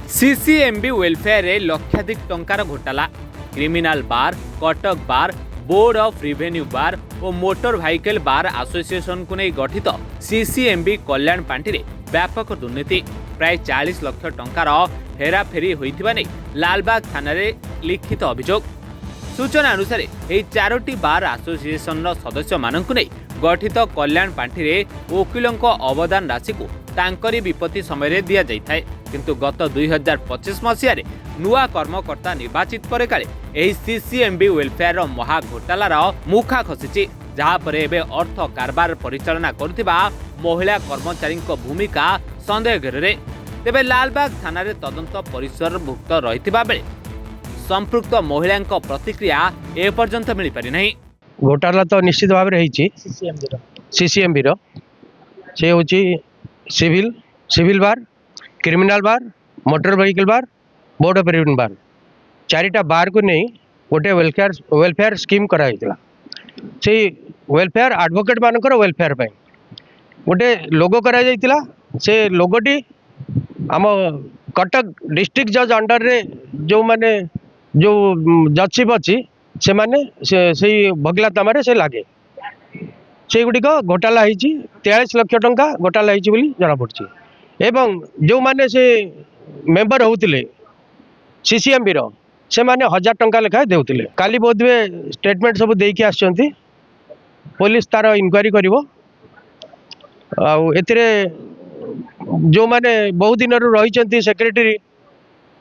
CCMB welfare रे लक्षाधिक टंकार घोटाला criminal bar Cuttack bar board of revenue bar और मोटर व्हीकल बार एसोसिएशन को नहीं गठित सीसीएमबी कल्याण पांठी रे व्यापक दुर्नीति प्राय 40 लाख टंकार हेराफेरी होइथिबा नै लालबाग थाना रे लिखित अभियोग। सूचना अनुसार यह 4टी बार एसोसिएशन सदस्य मानकु नै गठित कल्याण पांठी रे वकिलों अवदान राशि को तांकरी विपत्ति समय दिया जाइथाय, किंतु गत 2025 मसीह नुआ कर्मकर्ता निर्वाचित पर काले एही सीसीएमबी वेलफेयर महा घोटालार मुखा खसिछि, जहाँ पर एबे अर्थ कारबार परिचालना करुथिबा महिला कर्मचारी भूमिका संदेह घेरे। तेबे लालबाग थाना रे तदंत परिसरभुक्त रहिथिबा बेले संपृक्त महिला प्रतिक्रिया एपर्यंत मिल पारि नहीं। घोटाला तो निश्चित भाव में सीसीएमबी से हूँ civil bar criminal bar motor vehicle bar board of revenue bar 4टा बार को नहीं गोटे वेलफेयर स्कीम कराइला। से वेलफेयर एडवोकेट मानकर वेलफेयर पे गोटे लोगो करा जाइतिला। से लोगोटी आम कटक डिस्ट्रिक्ट जज अंडर रे जो माने जो जजशिप अच्छी से माने से भगला तमारे से लगे से गुड़िक घोटाला 43 लाख टंका घोटाला जना पड़ी एवं जो माने से मेंबर होते सीसीएमबी से माने 1000 टंका लेखाएं देउतिले। काली बोधवे स्टेटमेंट सब देकी आछंती पुलिस तार इनक्वारी करिवो। एतिरे जो माने बहुत दिन रही सेक्रेटरी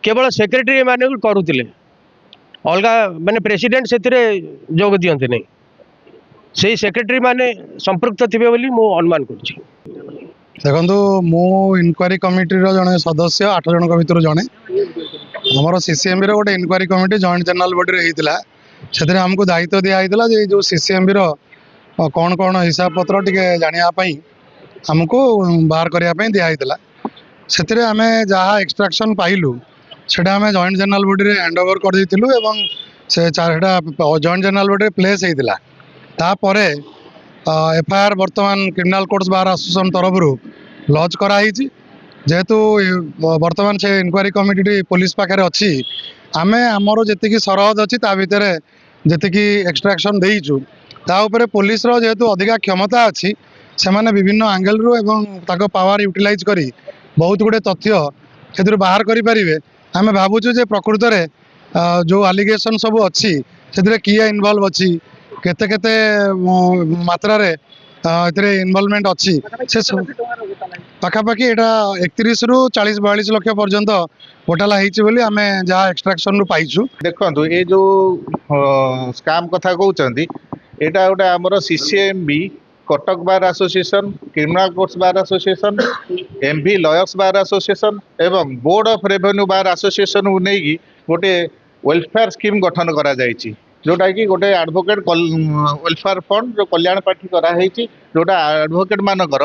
केवल सेक्रेटरी माने करुतिले अलगा माने प्रेसिडेंट से जोग दियंते नहीं से सेक्रेटरी माने संपृक्त थिबे बोली मो अनुमान करछि। देखो मु इनक्वारी कमिटी जड़े सदस्य 8 जन भर जड़े आमर सीसीएमबी गोटे inquiry committee joint general body से आमको दायित्व दिखाई जे जो सीसीएमबी कौन कौन हिसाब पत्र टे जानापी आमको बाहर करने दिखाई से आम जहाँ एक्सट्राक्शन पाइलु से आम joint general body hand over कर से जॉइंट जनरल बॉडी प्लेस होता तापर एफआईआर बर्तमान क्रिमिनाल कोर्ट्स बार एसोसिएशन तरफ लॉन्च कराई जेहेतु बर्तमान से इनक्वारी कमिटी पुलिस पाखे अच्छी आम आमर जी सरहद अच्छी भितर जी एक्सट्राक्शन देचु तापर पुलिस जेहेतु अधिका क्षमता अच्छी से माने विभिन्न एंगल रु एवं ताको पावर यूटिलाइज करी बहुत गुड़े तथ्य से बाहर करें। आम भावुँ जे प्रकृत में जो आलिगेशन सब अच्छी से किए इनवल्व अच्छी केते केते मात्रा रे इनवॉल्वमेंट अच्छी से पाखापाखि यहाँ 31 रु 40-42 लाख पर्यंत घोटाला होती आम जहाँ एक्सट्राक्शन रु पाइछु। देखो ये जो स्काम कथा कहते यहाँ गोटे आमर CCMB Cuttack bar association criminal courts bar association MV lawyers bar association एवं board of revenue bar association को नहीं गोटे वेलफेयर स्कीम गठन करा जायछि, जोटा कि गोटे एडवोकेट वेलफेयर फंड जो कल्याण पार्टी कराई जोटा एडवोकेट मानकर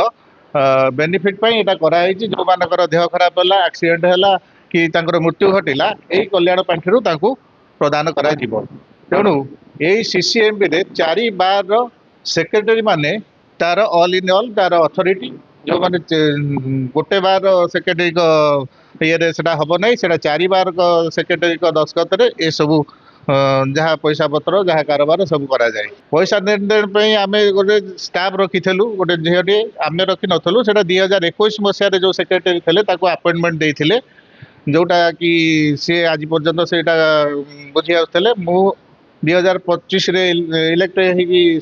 बेनिफिट यहाँ कराई जो मानकर देह खराब है एक्सीडेंट है कि मृत्यु घटिला यही कल्याण पार्टी प्रदान कर तेणु यही सीसीएमबी रे 4 बार सेक्रेटरी माने तार ऑल इन ऑल तार अथॉरिटी जो माने गोटे बार सेक्रेटरी ये हम ना से 4 बार सेक्रेटरी दस्खत ये सब जहाँ पैसा पत्र जहाँ कारोबार सब करा जाए। पैसा लेन देन आम गोटे स्टाफ रखीलु गोटे झीटे आम रखी नथलु से 2021 मसीह जो सेक्रेटरी थे अपॉइंटमेंट देते जोटा कि सी आज पर्यंत से बुझी आसते मु 2025 इलेक्ट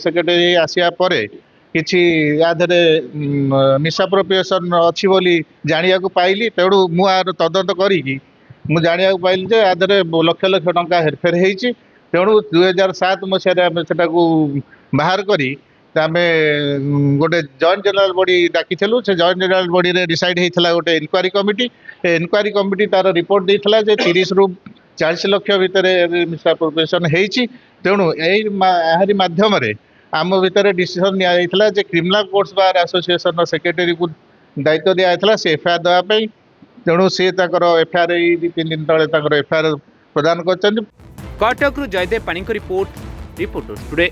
सेक्रेटरी आसिया परे किछि यादरे मिसअप्रोप्रिएशन अच्छी बोली जानिया को पाइली तेणु मु आर तदंत करी मुझे जानिया पाइली जे आदरे लक्ष लक्ष टंका हेरफेर होती तेणु 2007 मसीह बाहर करी आम गोटे जॉइंट जनरल बॉडी डाकिलु से जॉइंट जनरल बॉडी रे डिसाइड होता गोटे इनक्वारी कमिटी तार रिपोर्ट देता जे 30 रु 40 लाख भितर मिसअप्रोप्रिएशन होती तेणु यही माध्यम आम भितर डिसीजन निया जे criminal courts bar association secretary को दायित्व दिया से एफआईआर देवाई तेणु सी एफआईआर 2-3 दिन तले एफआईआर प्रदान कर। कटक जयदेव पाणी रिपोर्ट रिपोर्टर्स टुडे।